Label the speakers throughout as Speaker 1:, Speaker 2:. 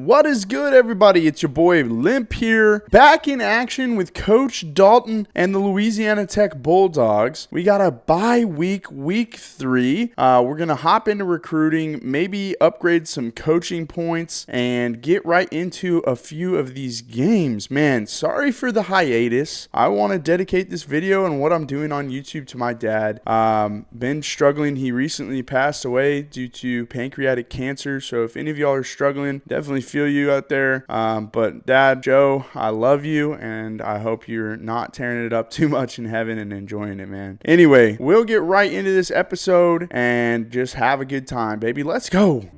Speaker 1: What is good, everybody? It's your boy Limp here, back in action with Coach Dalton and the Louisiana Tech Bulldogs. We got a bye week, week 3. We're going to hop into recruiting, maybe upgrade some coaching points, and get right into a few of these games. Man, sorry for the hiatus. I want to dedicate this video and what I'm doing on YouTube to my dad. Been struggling. He recently passed away due to pancreatic cancer, so if any of y'all are struggling, definitely feel you out there. But Dad, Joe, I love you, and I hope you're not tearing it up too much in heaven and enjoying it, man. Anyway, we'll get right into this episode and just have a good time, baby. Let's go.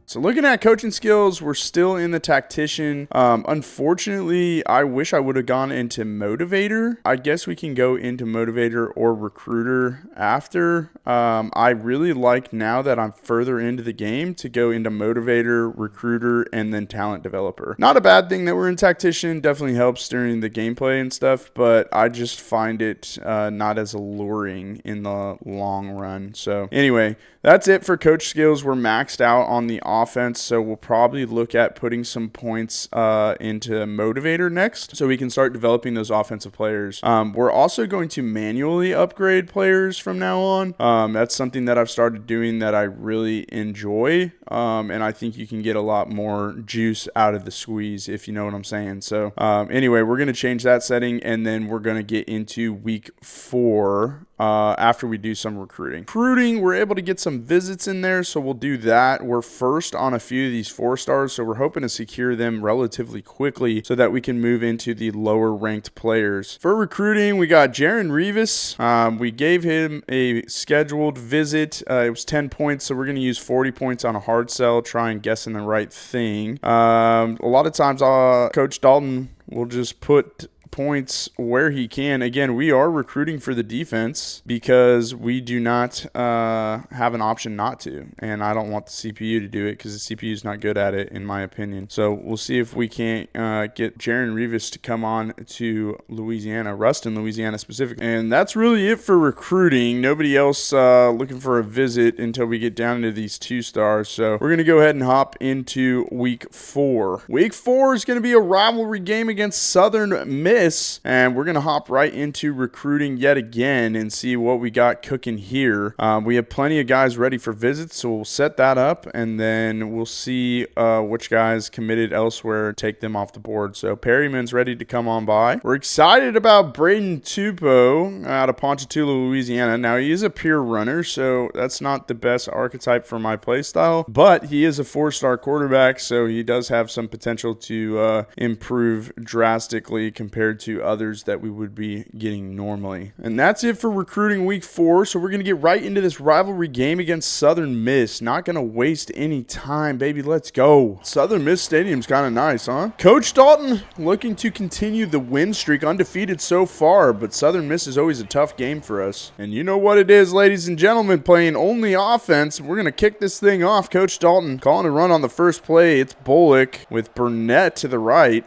Speaker 1: So looking at coaching skills, we're still in the tactician. Unfortunately, I wish I would have gone into motivator. I guess we can go into motivator or recruiter after. I really like, now that I'm further into the game, to go into motivator, recruiter, and then talent developer. Not a bad thing that we're in tactician. Definitely helps during the gameplay and stuff, but I just find it not as alluring in the long run. So anyway, that's it for coach skills. We're maxed out on the offense, so we'll probably look at putting some points into motivator next so we can start developing those offensive players. We're also going to manually upgrade players from now on. That's something that I've started doing that I really enjoy, and I think you can get a lot more juice out of the squeeze, if you know what I'm saying. So anyway, we're going to change that setting, and then we're going to get into week 4 after we do some recruiting. We're able to get some visits in there, so we'll do that. We're first on a few of these 4-stars, so we're hoping to secure them relatively quickly so that we can move into the lower ranked players. For recruiting, we got Jaron Revis. We gave him a scheduled visit. It was 10 points, so we're going to use 40 points on a hard sell, try and guessing the right thing. A lot of times Coach Dalton will just put points where he can. Again, we are recruiting for the defense because we do not have an option not to, and I don't want the CPU to do it because the CPU is not good at it, in my opinion. So we'll see if we can't get Jaron Revis to come on to Louisiana, Ruston, Louisiana specifically. And that's really it for recruiting. Nobody else looking for a visit until we get down into these 2-stars. So we're going to go ahead and hop into week 4. Week 4 is going to be a rivalry game against Southern Miss. And we're going to hop right into recruiting yet again and see what we got cooking here. We have plenty of guys ready for visits, so we'll set that up, and then we'll see which guys committed elsewhere, take them off the board. So Perryman's ready to come on by. We're excited about Braden Tupou out of Ponchatoula, Louisiana. Now, he is a pure runner, so that's not the best archetype for my play style, but he is a 4-star quarterback, so he does have some potential to improve drastically compared to others that we would be getting normally. And that's it for recruiting week 4. So we're going to get right into this rivalry game against Southern Miss. Not going to waste any time, baby. Let's go. Southern Miss Stadium's kind of nice, huh? Coach Dalton looking to continue the win streak, undefeated so far, but Southern Miss is always a tough game for us. And you know what it is, ladies and gentlemen, playing only offense. We're going to kick this thing off. Coach Dalton calling a run on the first play. It's Bullock with Burnett to the right.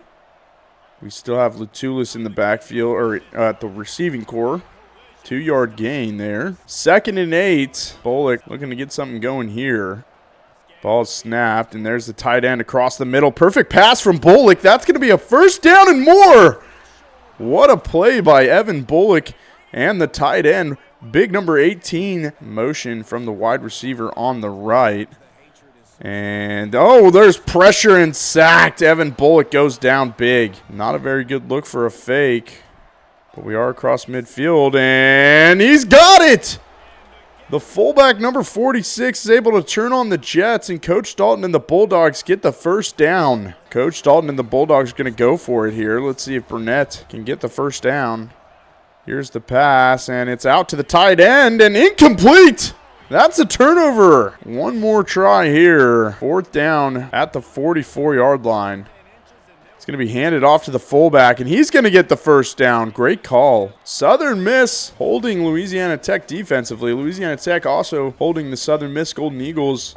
Speaker 1: We still have Latulis in the backfield, or at the receiving core. 2-yard gain there. 2nd and 8. Bullock looking to get something going here. Ball snapped, and there's the tight end across the middle. Perfect pass from Bullock. That's going to be a first down and more. What a play by Evan Bullock and the tight end. Big number 18 motion from the wide receiver on the right. And, oh, there's pressure and sacked. Evan Bullock goes down big. Not a very good look for a fake. But we are across midfield, and he's got it! The fullback, number 46, is able to turn on the Jets, and Coach Dalton and the Bulldogs get the first down. Coach Dalton and the Bulldogs are going to go for it here. Let's see if Burnett can get the first down. Here's the pass, and it's out to the tight end, and incomplete! That's a turnover. One more try here. 4th down at the 44-yard line. It's going to be handed off to the fullback, and he's going to get the first down. Great call. Southern Miss holding Louisiana Tech defensively. Louisiana Tech also holding the Southern Miss Golden Eagles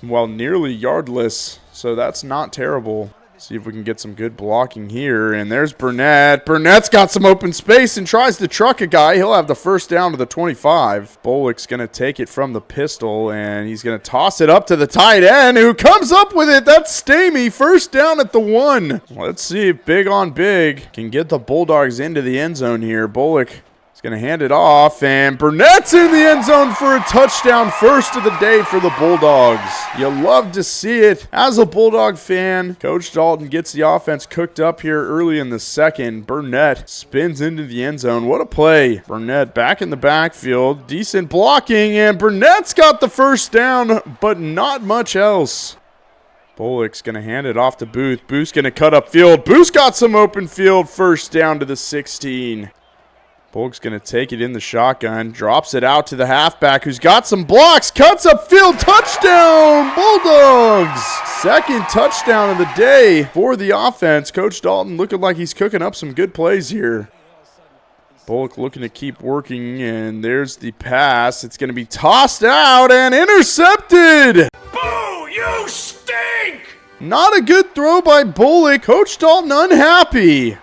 Speaker 1: while nearly yardless, so that's not terrible. See if we can get some good blocking here. And there's Burnett. Burnett's got some open space and tries to truck a guy. He'll have the first down to the 25. Bullock's going to take it from the pistol, and he's going to toss it up to the tight end, who comes up with it. That's Stamey. First down at the 1. Let's see if Big on Big can get the Bulldogs into the end zone here. Bullock is going to hand it off, and Burnett's in the end zone for a touchdown. First of the day for the Bulldogs. You love to see it. As a Bulldog fan, Coach Dalton gets the offense cooked up here early in the second. Burnett spins into the end zone. What a play. Burnett back in the backfield. Decent blocking, and Burnett's got the first down, but not much else. Bullock's going to hand it off to Booth. Booth's going to cut up field. Booth's got some open field. First down to the 16. Bullock's going to take it in the shotgun, drops it out to the halfback who's got some blocks, cuts upfield, touchdown, Bulldogs! Second touchdown of the day for the offense. Coach Dalton looking like he's cooking up some good plays here. Bullock looking to keep working, and there's the pass. It's going to be tossed out and intercepted!
Speaker 2: Boo! You stink!
Speaker 1: Not a good throw by Bullock. Coach Dalton unhappy.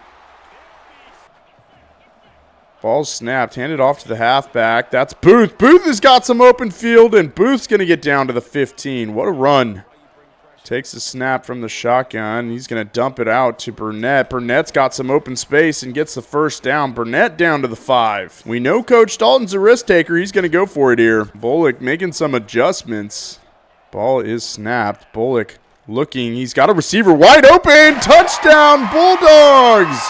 Speaker 1: Ball's snapped, handed off to the halfback. That's Booth. Booth has got some open field, and Booth's going to get down to the 15. What a run. Takes the snap from the shotgun. He's going to dump it out to Burnett. Burnett's got some open space and gets the first down. Burnett down to the 5. We know Coach Dalton's a risk taker. He's going to go for it here. Bullock making some adjustments. Ball is snapped. Bullock looking. He's got a receiver wide open. Touchdown, Bulldogs!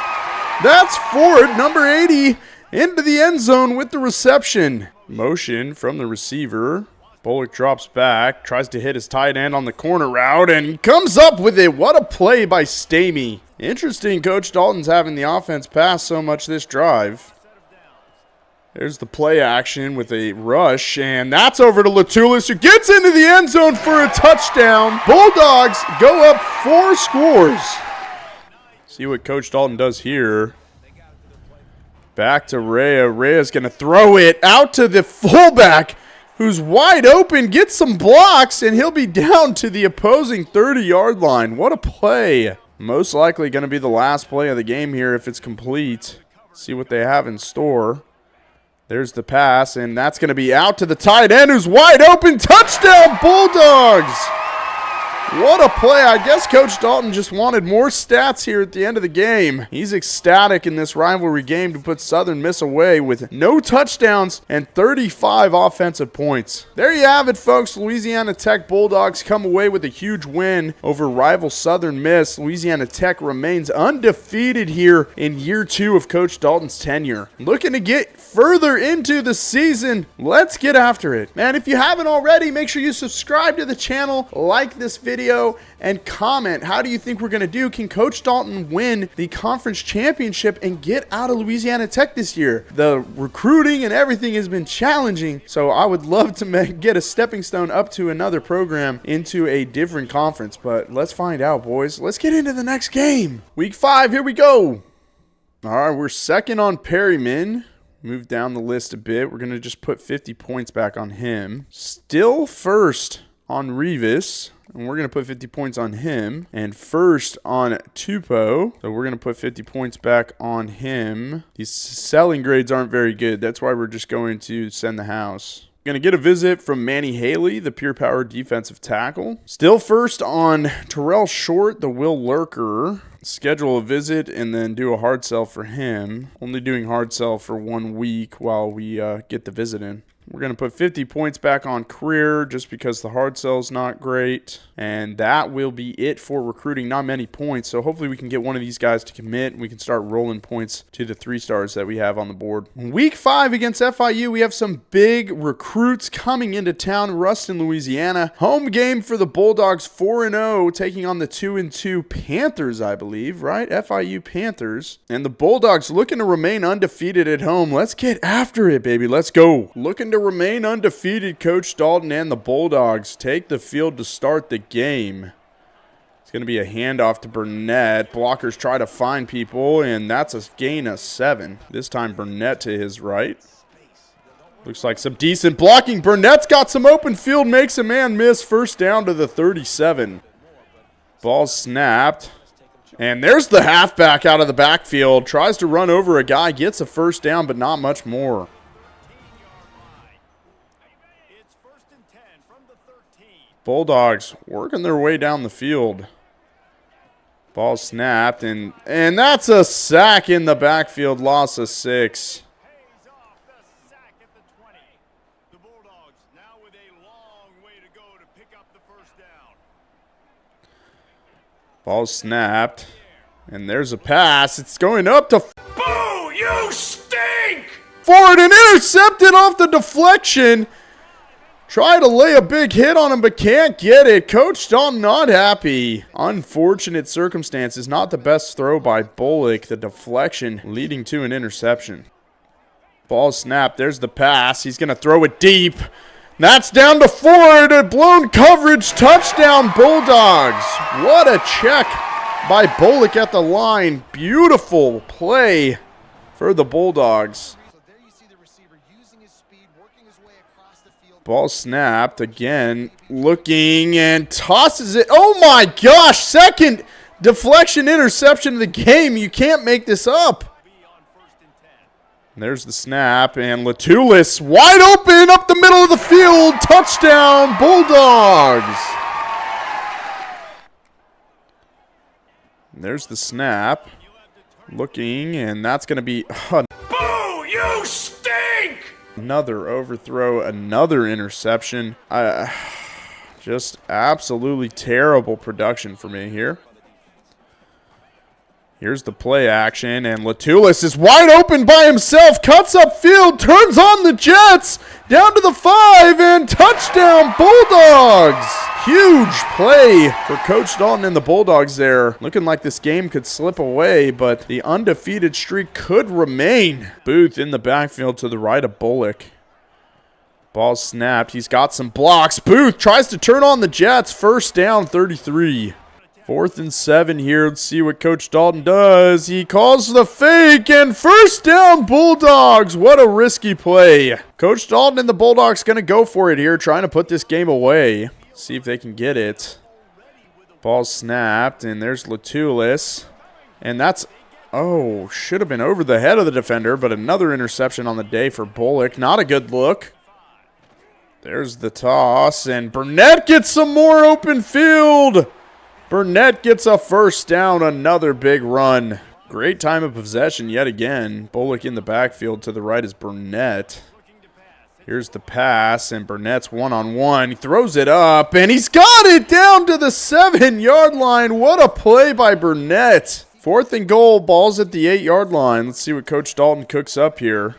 Speaker 1: That's Ford, number 80. Into the end zone with the reception. Motion from the receiver. Bullock drops back, tries to hit his tight end on the corner route, and he comes up with it. What a play by Stamey. Interesting, Coach Dalton's having the offense pass so much this drive. There's the play action with a rush, and that's over to Latulis, who gets into the end zone for a touchdown. Bulldogs go up 4 scores. See what Coach Dalton does here. Back to Rhea. Rhea's going to throw it out to the fullback, who's wide open, gets some blocks, and he'll be down to the opposing 30-yard line. What a play. Most likely going to be the last play of the game here if it's complete. See what they have in store. There's the pass, and that's going to be out to the tight end, who's wide open. Touchdown, Bulldogs! What a play. I guess Coach Dalton just wanted more stats here at the end of the game. He's ecstatic in this rivalry game to put Southern Miss away with no touchdowns and 35 offensive points. There you have it, folks. Louisiana Tech Bulldogs come away with a huge win over rival Southern Miss. Louisiana Tech remains undefeated here in year 2 of Coach Dalton's tenure. Looking to get further into the season. Let's get after it. Man, if you haven't already, make sure you subscribe to the channel, like this video, and comment. How do you think we're going to do? Can Coach Dalton win the conference championship and get out of Louisiana Tech this year? The recruiting and everything has been challenging, so I would love to get a stepping stone up to another program into a different conference, but let's find out, boys. Let's get into the next game. Week 5, here we go. All right, we're second on Perryman. Move down the list a bit. We're going to just put 50 points back on him. Still first on Revis, and we're going to put 50 points on him. And first on Tupou, so we're going to put 50 points back on him. These selling grades aren't very good. That's why we're just going to send the house. Going to get a visit from Manny Haley, the Pure Power defensive tackle. Still first on Terrell Short, the Will Lurker. Schedule a visit and then do a hard sell for him. Only doing hard sell for 1 week while we get the visit in. We're going to put 50 points back on Career just because the hard sell is not great. And that will be it for recruiting. Not many points. So hopefully we can get one of these guys to commit and we can start rolling points to the 3 stars that we have on the board. Week 5 against FIU, we have some big recruits coming into town. Ruston, Louisiana. Home game for the Bulldogs, 4-0, taking on the 2-2 Panthers, I believe, right? FIU Panthers. And the Bulldogs looking to remain undefeated at home. Let's get after it, baby. Let's go. Looking to remain undefeated, Coach Dalton and the Bulldogs take the field to start the game. It's going to be a handoff to Burnett. Blockers try to find people, and that's a gain of 7. This time Burnett to his right. Looks like some decent blocking. Burnett's got some open field, makes a man miss. First down to the 37. Ball snapped. And there's the halfback out of the backfield. Tries to run over a guy, gets a first down, but not much more. Bulldogs working their way down the field. Ball snapped, and that's a sack in the backfield, loss of 6. Ball snapped, and there's a pass. It's going up to
Speaker 2: Boo! You stink!
Speaker 1: forward and intercepted off the deflection. Try to lay a big hit on him, but can't get it. Coach Dalton not happy. Unfortunate circumstances. Not the best throw by Bullock. The deflection leading to an interception. Ball snapped. There's the pass. He's going to throw it deep. That's down to Ford. A blown coverage. Touchdown, Bulldogs. What a check by Bullock at the line. Beautiful play for the Bulldogs. Ball snapped again, looking and tosses it. Oh my gosh, second deflection interception of the game. You can't make this up. There's the snap, and Latulis wide open up the middle of the field. Touchdown, Bulldogs. There's the snap, looking, and that's going to be
Speaker 2: Boo! You stink!
Speaker 1: another overthrow, another interception. Just absolutely terrible production for me here. Here's the play action, and Latulis is wide open by himself, cuts upfield, turns on the Jets, down to the 5, and touchdown, Bulldogs! Huge play for Coach Dalton and the Bulldogs there. Looking like this game could slip away, but the undefeated streak could remain. Booth in the backfield to the right of Bullock. Ball snapped. He's got some blocks. Booth tries to turn on the Jets. First down, 33. 4th and 7 here. Let's see what Coach Dalton does. He calls the fake, and first down, Bulldogs. What a risky play. Coach Dalton and the Bulldogs going to go for it here, trying to put this game away. See if they can get it. Ball snapped, and there's Latulis. And that's, oh, should have been over the head of the defender, but another interception on the day for Bullock. Not a good look. There's the toss, and Burnett gets some more open field. Burnett gets a first down, another big run. Great time of possession yet again. Bullock in the backfield, to the right is Burnett. Here's the pass, and Burnett's one-on-one. He throws it up, and he's got it down to the 7-yard line. What a play by Burnett. 4th and goal, ball's at the 8-yard line. Let's see what Coach Dalton cooks up here.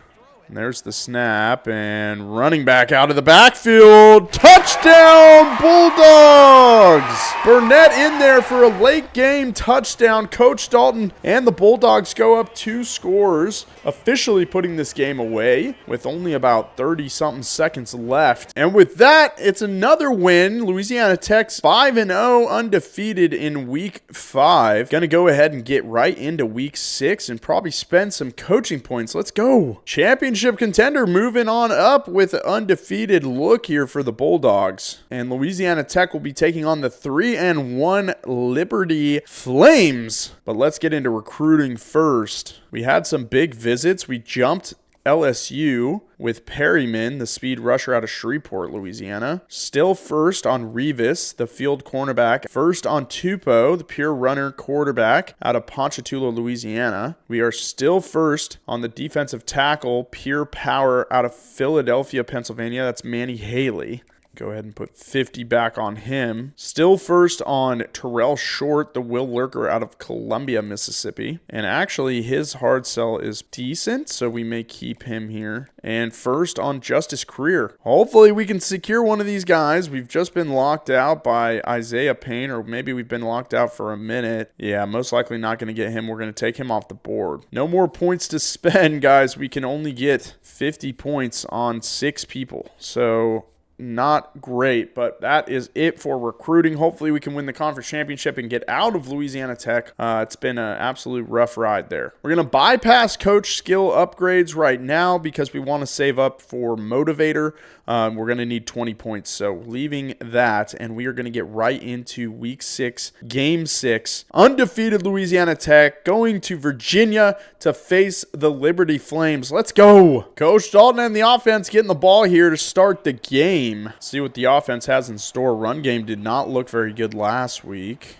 Speaker 1: And there's the snap, and running back out of the backfield. Touchdown, Bulldogs! Burnett in there for a late game touchdown. Coach Dalton and the Bulldogs go up 2 scores, officially putting this game away with only about 30-something seconds left. And with that, it's another win. Louisiana Tech's 5-0, undefeated in Week 5. Gonna go ahead and get right into Week 6 and probably spend some coaching points. Let's go. Championship contender moving on up with an undefeated look here for the Bulldogs. And Louisiana Tech will be taking on the 3-1 Liberty Flames. But let's get into recruiting first. We had some big visits. We jumped LSU with Perryman, the speed rusher out of Shreveport, Louisiana. Still first on Revis, the field cornerback. First on Tupou, the pure runner quarterback out of Ponchatoula, Louisiana. We are still first on the defensive tackle, pure power out of Philadelphia, Pennsylvania. That's Manny Haley. Go ahead and put 50 back on him. Still first on Terrell Short, the Will Lurker out of Columbia, Mississippi. And actually, his hard sell is decent, so we may keep him here. And first on Justice Career. Hopefully, we can secure one of these guys. We've just been locked out by Isaiah Payne, or maybe we've been locked out for a minute. Yeah, most likely not going to get him. We're going to take him off the board. No more points to spend, guys. We can only get 50 points on 6 people. So not great, but that is it for recruiting. Hopefully we can win the conference championship and get out of Louisiana Tech. It's been an absolute rough ride there. We're going to bypass coach skill upgrades right now because we want to save up for motivator. We're going to need 20 points, so leaving that, and we are going to get right into week 6, game 6. Undefeated Louisiana Tech going to Virginia to face the Liberty Flames. Let's go. Coach Dalton and the offense getting the ball here to start the game. See what the offense has in store. Run game did not look very good last week.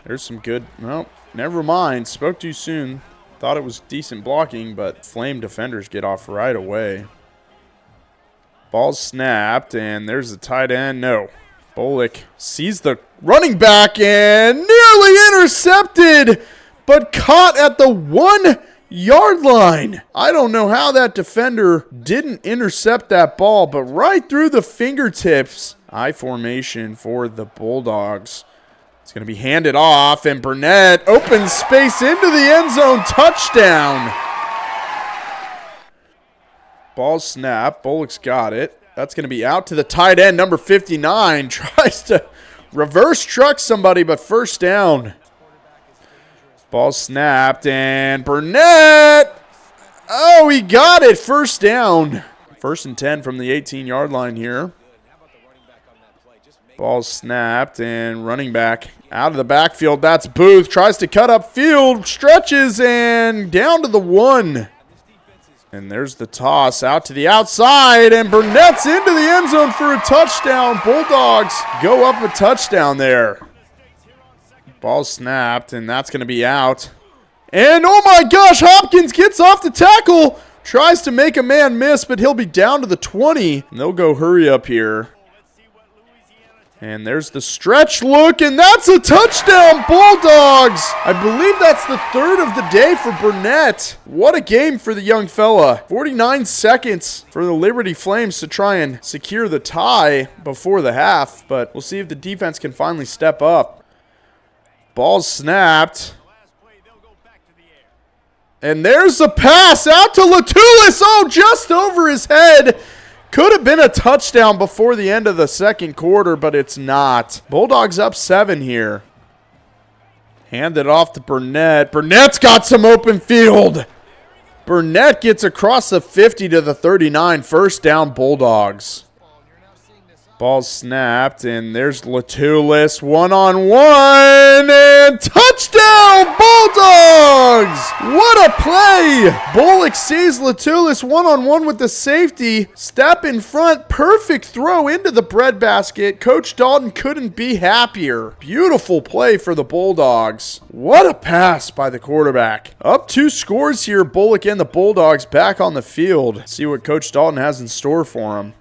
Speaker 1: There's some good, well, never mind. Spoke too soon. Thought it was decent blocking, but Flame defenders get off right away. Ball snapped, and there's the tight end. No. Bullock sees the running back and nearly intercepted, but caught at the 1-yard line. I don't know how that defender didn't intercept that ball, but right through the fingertips. I formation for the Bulldogs. It's going to be handed off, and Burnett opens space into the end zone. Touchdown. Ball snap. Bullock's got it. That's going to be out to the tight end, number 59. Tries to reverse truck somebody, but first down. Ball snapped, and Burnett. Oh, he got it. First down. 1st and 10 from the 18-yard line here. Ball snapped, and running back out of the backfield. That's Booth. Tries to cut up field, stretches, and down to the 1. And there's the toss out to the outside, and Burnett's into the end zone for a touchdown. Bulldogs go up a touchdown there. Ball snapped, and that's going to be out. And, oh my gosh, Hopkins gets off the tackle. Tries to make a man miss, but he'll be down to the 20. And they'll go hurry up here. And there's the stretch look, and that's a touchdown, Bulldogs. I believe that's the 3rd of the day for Burnett. What a game for the young fella. 49 seconds for the Liberty Flames to try and secure the tie before the half, but we'll see if the defense can finally step up. Ball snapped. And there's the pass out to Latulis. Oh, just over his head. Could have been a touchdown before the end of the second quarter, but it's not. Bulldogs up 7 here. Hand it off to Burnett. Burnett's got some open field. Burnett gets across the 50 to the 39. First down, Bulldogs. Ball snapped, and there's Latulis. 1-on-1, and touchdown, Bulldogs! What a play! Bullock sees Latulis 1-on-1 with the safety. Step in front, perfect throw into the breadbasket. Coach Dalton couldn't be happier. Beautiful play for the Bulldogs. What a pass by the quarterback. Up 2 scores here, Bullock and the Bulldogs back on the field. See what Coach Dalton has in store for him.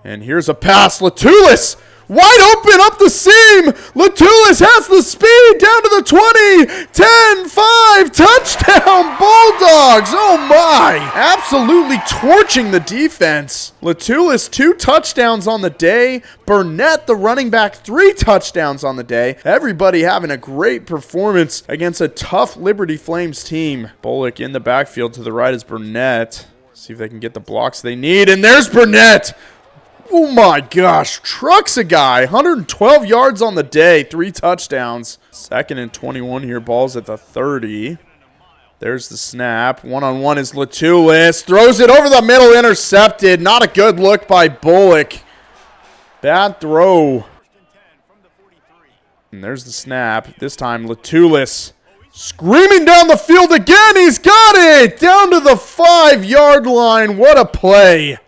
Speaker 1: And here's a pass. Latulis wide open up the seam. Latulis has the speed down to the 20. 10-5. Touchdown Bulldogs. Oh my. Absolutely torching the defense. Latulis 2 touchdowns on the day. Burnett, the running back, 3 touchdowns on the day. Everybody having a great performance against a tough Liberty Flames team. Bullock in the backfield to the right is Burnett. See if they can get the blocks they need. And there's Burnett. Oh my gosh, trucks a guy. 112 yards on the day, 3 touchdowns. 2nd and 21 here, ball's at the 30. There's the snap. 1-on-1 is Latulis. Throws it over the middle, intercepted. Not a good look by Bullock. Bad throw. And there's the snap. This time Latulis screaming down the field again. He's got it. Down to the 5-yard line. What a play.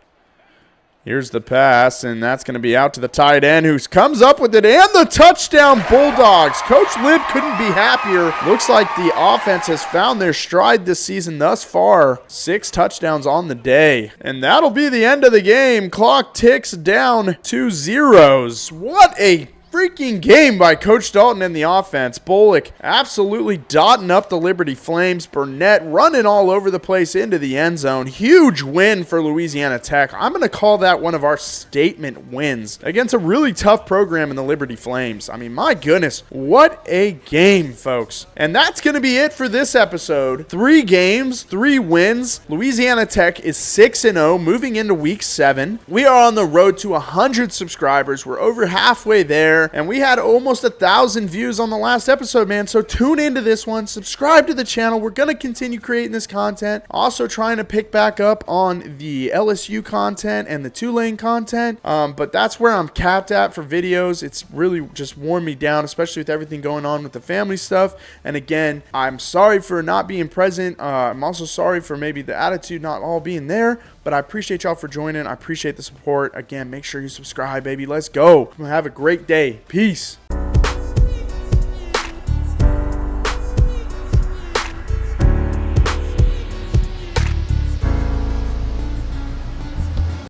Speaker 1: Here's the pass, and that's going to be out to the tight end who comes up with it, and the touchdown Bulldogs. Coach Lib couldn't be happier. Looks like the offense has found their stride this season thus far. 6 touchdowns on the day. And that'll be the end of the game. Clock ticks down to zeros. What a freaking game by Coach Dalton and the offense. Bullock absolutely dotting up the Liberty Flames. Burnett running all over the place into the end zone. Huge win for Louisiana Tech. I'm going to call that one of our statement wins against a really tough program in the Liberty Flames. I mean, my goodness, what a game, folks. And that's going to be it for this episode. 3 games, 3 wins. Louisiana Tech is 6-0 moving into week 7. We are on the road to 100 subscribers. We're over halfway there. And we had almost 1,000 views on the last episode, man. So tune into this one. Subscribe to the channel. We're going to continue creating this content. Also trying to pick back up on the LSU content and the Tulane content. But that's where I'm capped at for videos. It's really just worn me down, especially with everything going on with the family stuff. And again, I'm sorry for not being present. I'm also sorry for maybe the attitude not all being there. But I appreciate y'all for joining. I appreciate the support. Again, make sure you subscribe, baby. Let's go. Have a great day. Peace.